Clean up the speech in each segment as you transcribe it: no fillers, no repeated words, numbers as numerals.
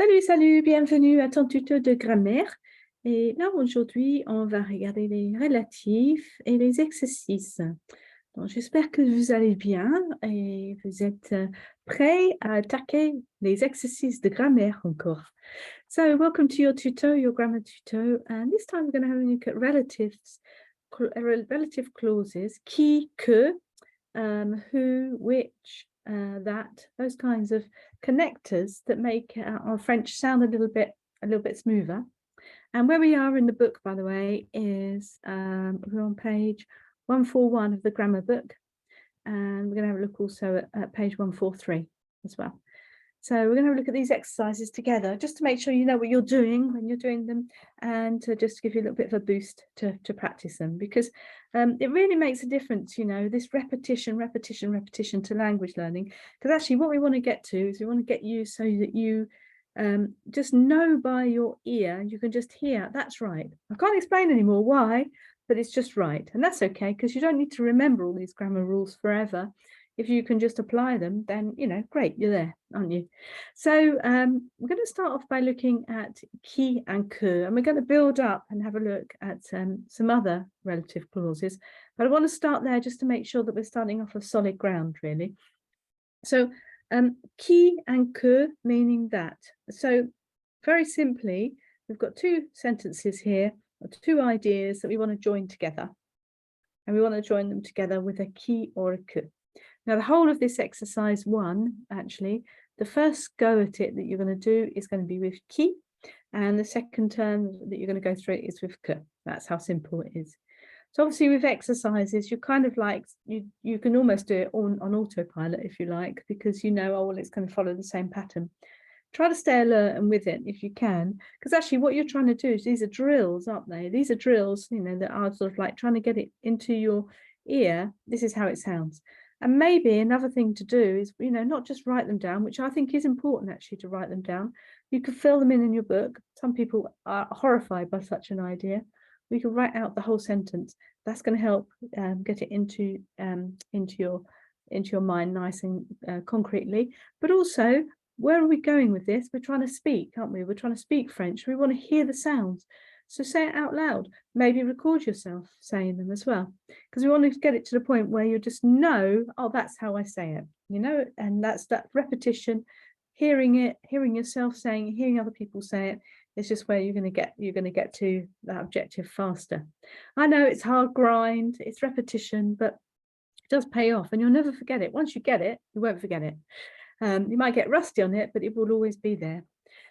Salut, salut, bienvenue à ton tuto de grammaire. Et là, aujourd'hui, on va regarder les relatifs et les exercices. Donc, j'espère que vous allez bien et vous êtes prêts à attaquer les exercices de grammaire encore. So, welcome to your tuto, your grammar tuto. And this time we're going to have a look at relative clauses, qui, que, who, which, that, those kinds of connectors that make our French sound a little bit smoother. And where we are in the book, by the way, is we're on page 141 of the grammar book, and we're going to have a look also at page 143 as well. So we're going to have a look at these exercises together, just to make sure you know what you're doing when you're doing them, and to just give you a little bit of a boost to practice them, because it really makes a difference, you know, this repetition to language learning. Because actually what we want to get to is we want to get you so that you just know by your ear, you can just hear, that's right. I can't explain anymore why, but it's just right. And that's okay, because you don't need to remember all these grammar rules forever. If you can just apply them, then, you know, great, you're there, aren't you? So we're going to start off by looking at qui and que, and we're going to build up and have a look at some other relative clauses. But I want to start there just to make sure that we're starting off a solid ground, really. So qui and que, meaning that. So very simply, we've got two sentences here, or two ideas that we want to join together. And we want to join them together with a qui or a que. Now, the whole of this exercise one, actually, the first go at it that you're going to do is going to be with qui, and the second term that you're going to go through it is with que. That's how simple it is. So obviously with exercises, you're kind of like, you can almost do it on autopilot if you like, because you know, oh, well, it's going to follow the same pattern. Try to stay alert and with it if you can, because actually what you're trying to do is, these are drills, aren't they? These are drills, you know, that are sort of like trying to get it into your ear. This is how it sounds. And maybe another thing to do is, you know, not just write them down, which I think is important actually to write them down. You could fill them in your book. Some people are horrified by such an idea. We could write out the whole sentence. That's going to help get it into your mind nice and concretely. But also, where are we going with this? We're trying to speak, aren't we? We're trying to speak French. We want to hear the sounds. So say it out loud. Maybe record yourself saying them as well, because we want to get it to the point where you just know, oh, that's how I say it, you know, and that's that repetition, hearing it, hearing yourself saying it, hearing other people say it. It's just where you're going to get to that objective faster. I know it's hard grind, it's repetition, but it does pay off, and you'll never forget it. Once you get it, you won't forget it. You might get rusty on it, but it will always be there.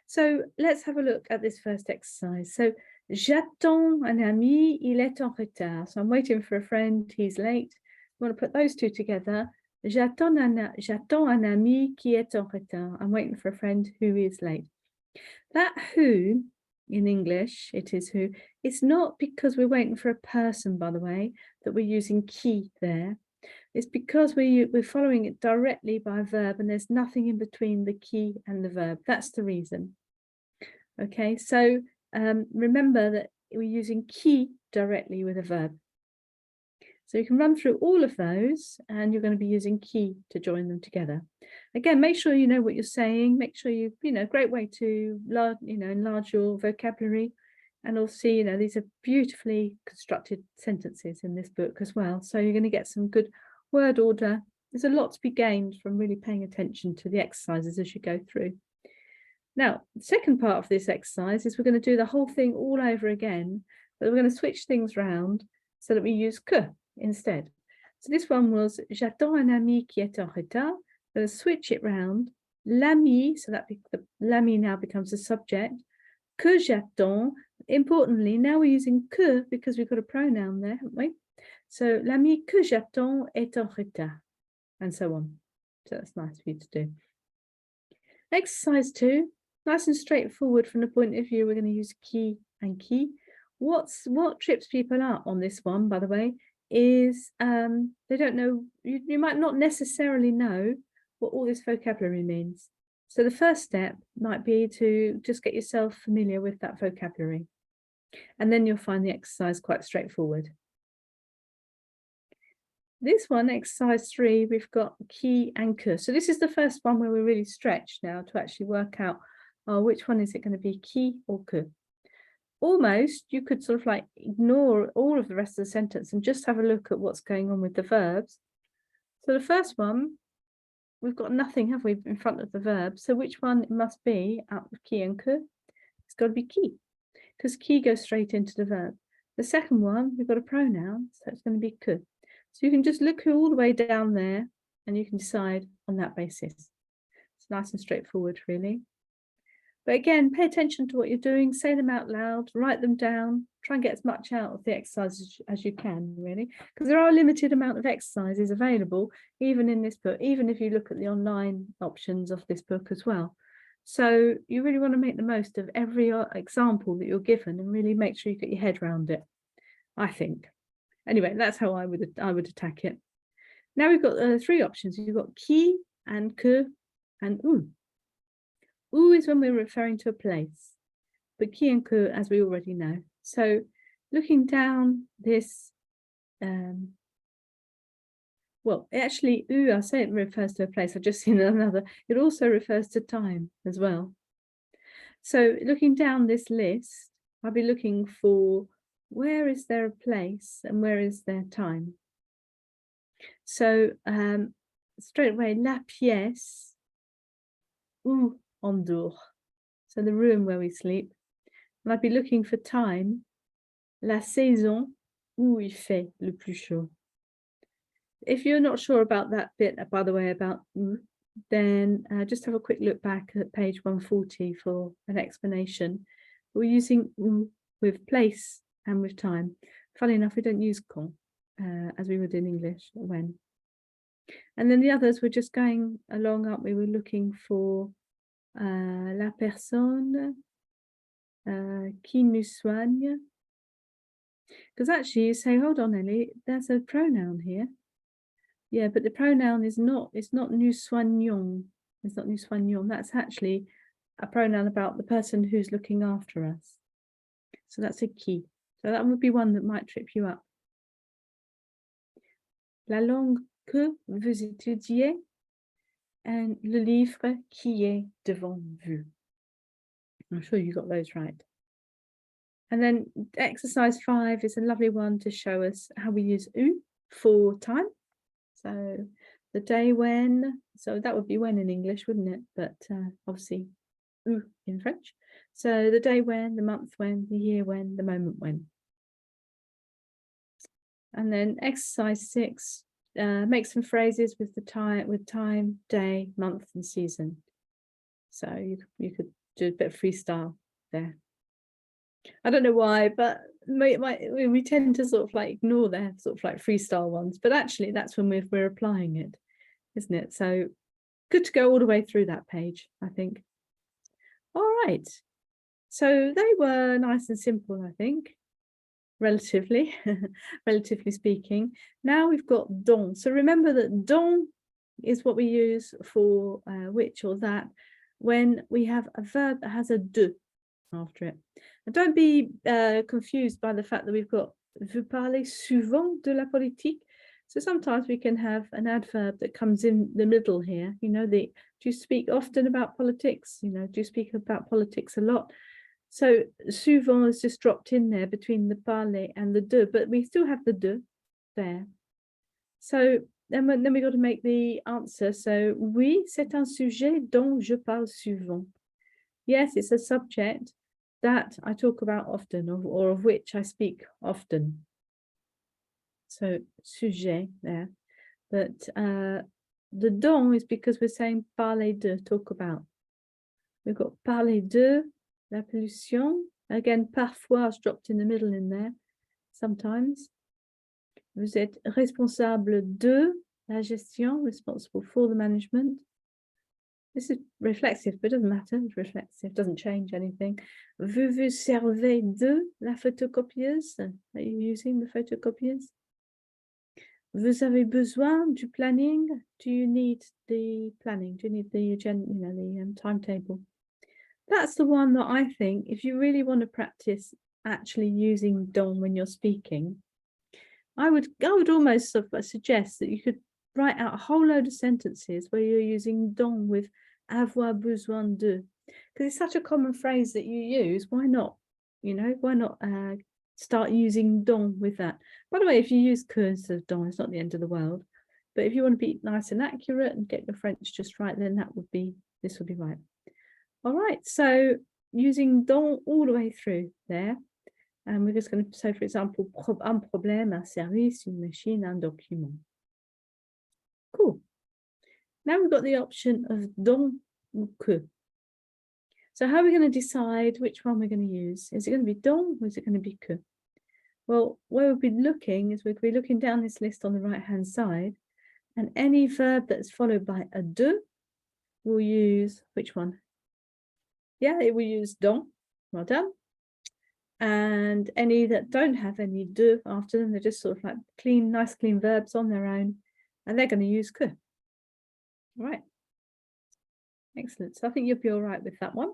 So let's have a look at this first exercise. So j'attends un ami, il est en retard. So I'm waiting for a friend, he's late. We want to put those two together. J'attends un ami qui est en retard. I'm waiting for a friend who is late. That who, in English, it is who. It's not because we're waiting for a person, by the way, that we're using qui there. It's because we're following it directly by a verb, and there's nothing in between the qui and the verb. That's the reason. Okay, so remember that we're using qui directly with a verb. So you can run through all of those, and you're going to be using qui to join them together. Again, make sure you know what you're saying. Make sure you know, great way to enlarge your vocabulary. And also, you know, these are beautifully constructed sentences in this book as well. So you're going to get some good word order. There's a lot to be gained from really paying attention to the exercises as you go through. Now, the second part of this exercise is we're going to do the whole thing all over again, but we're going to switch things around so that we use que instead. So this one was j'attends un ami qui est en retard. We're going to switch it round. L'ami, so that the l'ami now becomes the subject. Que j'attends. Importantly, now we're using que because we've got a pronoun there, haven't we? So l'ami que j'attends est en retard, and so on. So that's nice for you to do. Exercise 2, nice and straightforward from the point of view. We're going to use qui and qui. What trips people up on this one, by the way, is they don't know. You might not necessarily know what all this vocabulary means. So the first step might be to just get yourself familiar with that vocabulary, and then you'll find the exercise quite straightforward. This one, exercise 3, we've got qui and que. So this is the first one where we're really stretched now to actually work out oh, which one is it going to be, qui or que? Almost, you could sort of like ignore all of the rest of the sentence and just have a look at what's going on with the verbs. So the first one, we've got nothing, have we, in front of the verb? So which one it must be out of qui and que? It's got to be qui, because qui goes straight into the verb. The second one, we've got a pronoun, so it's going to be que. So you can just look all the way down there and you can decide on that basis. It's nice and straightforward, really. But again, pay attention to what you're doing, say them out loud, write them down, try and get as much out of the exercises as you can, really, because there are a limited amount of exercises available, even in this book, even if you look at the online options of this book as well. So you really want to make the most of every example that you're given and really make sure you get your head around it, I think. Anyway, that's how I would attack it. Now we've got 3 options. You've got qui and que and où. Où is when we're referring to a place, but qui and que, as we already know. So looking down this, well, actually, où, I say it refers to a place. I've just seen another. It also refers to time as well. So looking down this list, I'll be looking for where is there a place and where is there time. So straight away, la pièce où on dort. So the room where we sleep. And I'd be looking for time, la saison où il fait le plus chaud. If you're not sure about that bit, by the way, about où, then just have a quick look back at page 140 for an explanation. We're using où with place and with time. Funny enough, we don't use quand as we would in English, when. And then the others were just going along, aren't we? We're looking for la personne qui nous soigne. Because actually you say, hold on, Ellie, there's a pronoun here. Yeah, but the pronoun is not, it's not nous soignons. It's not nous soignons. That's actually a pronoun about the person who's looking after us. So that's a qui. So that would be one that might trip you up. La langue que vous étudiez and le livre qui est devant vous. I'm sure you got those right. And then exercise 5 is a lovely one to show us how we use où for time. So the day when, so that would be when in English, wouldn't it? But obviously où in French. So the day when, the month when, the year when, the moment when. And then exercise 6, make some phrases with the time, day, month, and season. So you could do a bit of freestyle there. I don't know why, but we tend to sort of like ignore their sort of like freestyle ones, but actually that's when we're applying it, isn't it? So good to go all the way through that page, I think. All right, so they were nice and simple, I think, relatively speaking. Now we've got dont. So remember that dont is what we use for which or that when we have a verb that has a de after it. And don't be confused by the fact that we've got vous parlez souvent de la politique. So sometimes we can have an adverb that comes in the middle here. You know, do you speak often about politics? You know, do you speak about politics a lot? So souvent is just dropped in there between the parler and the de, but we still have the de there. So then we got to make the answer. So oui, c'est un sujet dont je parle souvent. Yes, it's a subject that I talk about often, or of which I speak often. So sujet there, but the dont is because we're saying parler de, talk about. We've got parler de la pollution. Again, parfois is dropped in the middle in there, sometimes. Vous êtes responsable de la gestion, responsible for the management. This is reflexive, but it doesn't matter. It's reflexive, doesn't change anything. Vous vous servez de la photocopieuse? Are you using the photocopieuse? Vous avez besoin du planning? Do you need the planning? Do you need the agenda, you know, the timetable? That's the one that I think, if you really want to practice actually using dont when you're speaking, I would almost suggest that you could write out a whole load of sentences where you're using dont with avoir besoin de. because it's such a common phrase that you use. Why not? You know, why not start using don with that? By the way, if you use que instead of don, it's not the end of the world. But if you want to be nice and accurate and get your French just right, then this would be right. All right, so using don all the way through there. And we're just going to say, for example, un problème, un service, une machine, un document. Cool. Now we've got the option of don ou que. So how are we going to decide which one we're going to use? Is it going to be don or is it going to be que? Well, where we'll be looking is we'll be looking down this list on the right-hand side, and any verb that's followed by a de will use which one? Yeah, it will use don. Well done. And any that don't have any de after them, they're just sort of like clean, nice, clean verbs on their own, and they're going to use que. All right. Excellent. So I think you'll be all right with that one.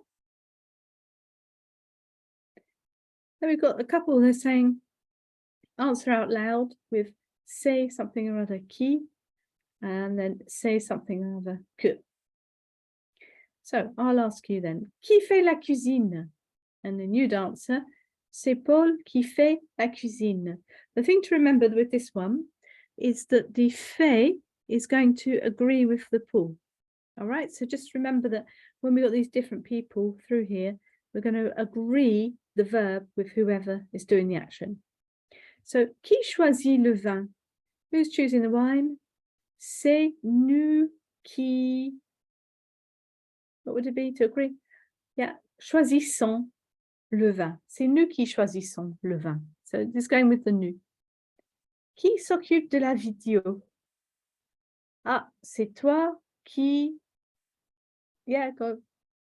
Then we've got a couple they're saying answer out loud with say something or other qui, and then say something or other que. So I'll ask you then, qui fait la cuisine? And then you'd answer, c'est Paul qui fait la cuisine. The thing to remember with this one is that the fait is going to agree with the Paul. All right, so just remember that when we've got these different people through here, we're going to agree the verb with whoever is doing the action. So, qui choisit le vin? Who's choosing the wine? C'est nous qui... What would it be to agree? Yeah, choisissons le vin. C'est nous qui choisissons le vin. So this is going with the nous. Qui s'occupe de la vidéo? Ah, c'est toi qui... Yeah, go.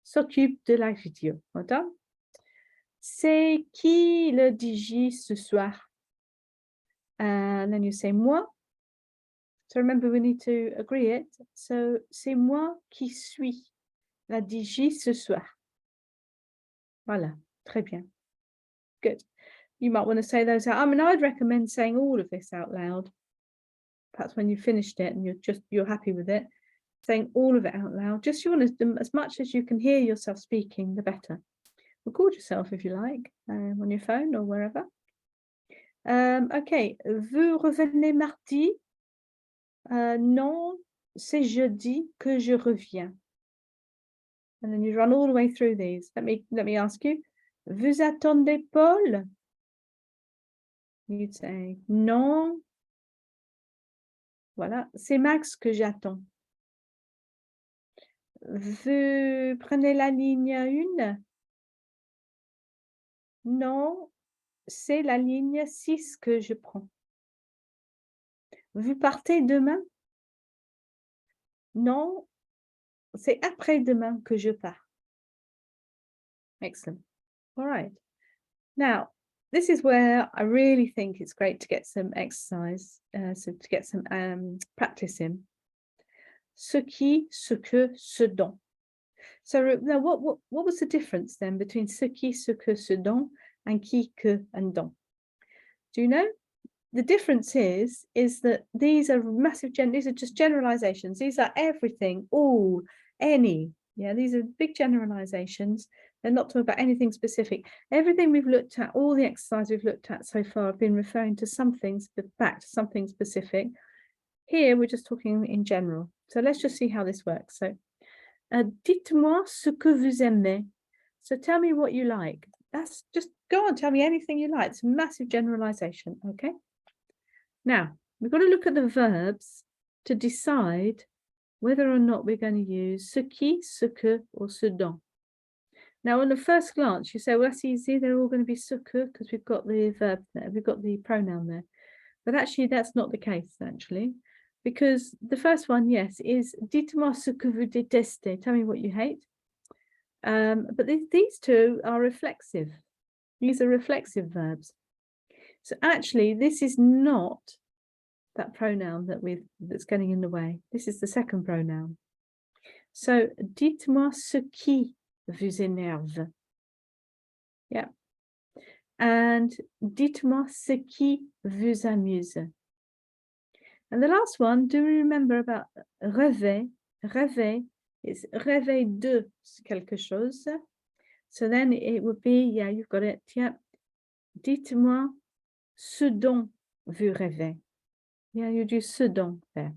S'occupe de la vidéo. Well done. C'est qui le DJ ce soir? And then you say moi. So remember, we need to agree it. So c'est moi qui suis la DJ ce soir. Voilà, très bien. Good. You might want to say those out. I mean, I'd recommend saying all of this out loud. Perhaps when you've finished it and you're happy with it, saying all of it out loud. Just you want to, as much as you can hear yourself speaking, the better. Record yourself if you like, on your phone or wherever. Okay, vous revenez mardi? Non, c'est jeudi que je reviens. And then you run all the way through these. Let me ask you. Vous attendez Paul? You'd say non. Voilà, c'est Max que j'attends. Vous prenez la ligne 1? Non, c'est la ligne 6 que je prends. Vous partez demain? Non, c'est après-demain que je pars. Excellent. All right. Now, this is where I really think it's great to get some exercise, so to get some practice in. Ce qui, ce que, ce dont. So now what was the difference then between ce qui, ce que, ce dont, and qui, que, and dont? Do you know? The difference is that these are these are just generalizations. These are everything, all, any. Yeah, these are big generalizations. They're not talking about anything specific. Everything we've looked at, all the exercise we've looked at so far have been referring to something, back to something specific. Here, we're just talking in general. So let's just see how this works. So, dites-moi ce que vous aimez. So tell me what you like. That's just, go on, tell me anything you like. It's a massive generalization, okay? Now, we've got to look at the verbs to decide whether or not we're going to use ce qui, ce que, or ce dont. Now, on the first glance, you say, well, that's easy. They're all going to be ce que because we've got the verb there. We've got the pronoun there. But actually, that's not the case, actually. Because the first one, yes, is dites-moi ce que vous détestez. Tell me what you hate. But these two are reflexive. These are reflexive verbs. So actually, this is not that pronoun that's getting in the way. This is the second pronoun. So, dites-moi ce qui vous énerve. Yeah. And dites-moi ce qui vous amuse. And the last one, do we remember about rêver? Rêver It's rêver de quelque chose. So then it would be, yeah, you've got it. Yeah. Dites-moi ce dont vous rêvez. Yeah, you do ce dont there.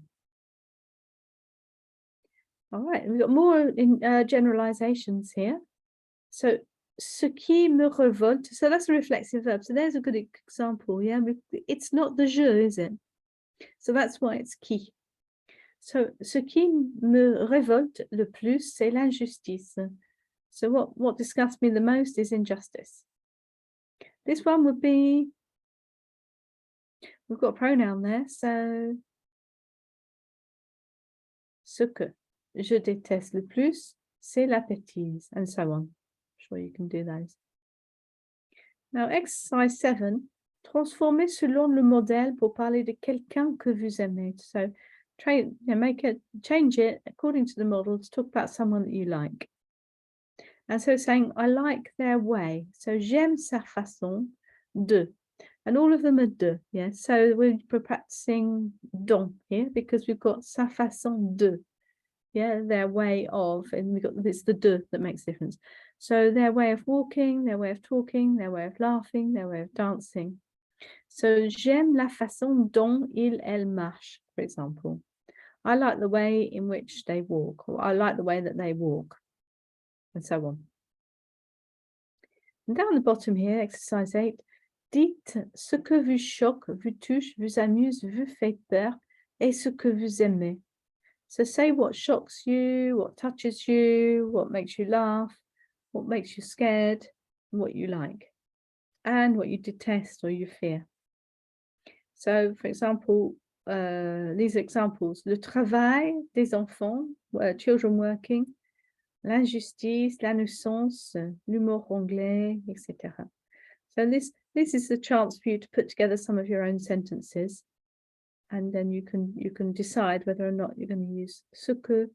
All right, we've got more in generalizations here. So, ce qui me révolte. So that's a reflexive verb. So there's a good example. Yeah, it's not the je, is it? So that's why it's qui. So, ce qui me révolte le plus, c'est l'injustice. So what disgusts me the most is injustice. This one would be, we've got a pronoun there. So, ce que je déteste le plus, c'est la bêtise, and so on. I'm sure you can do those. Now, exercise 7, transformez selon le modèle pour parler de quelqu'un que vous aimez. So, change it according to the model to talk about someone that you like. And so saying, I like their way. So, j'aime sa façon de. And all of them are de, yeah? So we're practicing dont here because we've got sa façon de. Yeah, their way of, and we've got, it's the de that makes a difference. So their way of walking, their way of talking, their way of laughing, their way of dancing. So j'aime la façon dont elle marche, for example. I like the way in which they walk, or I like the way that they walk, and so on. And down the bottom here, exercise 8, dites ce que vous choque, vous touche, vous amuse, vous fait peur, et ce que vous aimez. So say what shocks you, what touches you, what makes you laugh, what makes you scared, what you like, and what you detest or you fear. So, for example, these examples, le travail des enfants, children working, l'injustice, la nuisance, l'humour anglais, etc. So this is the chance for you to put together some of your own sentences, and then you can decide whether or not you're going to use ce que,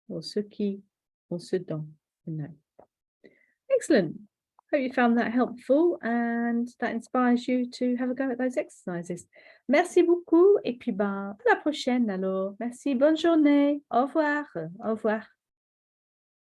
or ce qui, or ce dont. Excellent. Hope you found that helpful and that inspires you to have a go at those exercises. Merci beaucoup et puis à la prochaine alors. Merci, bonne journée. Au revoir. Au revoir.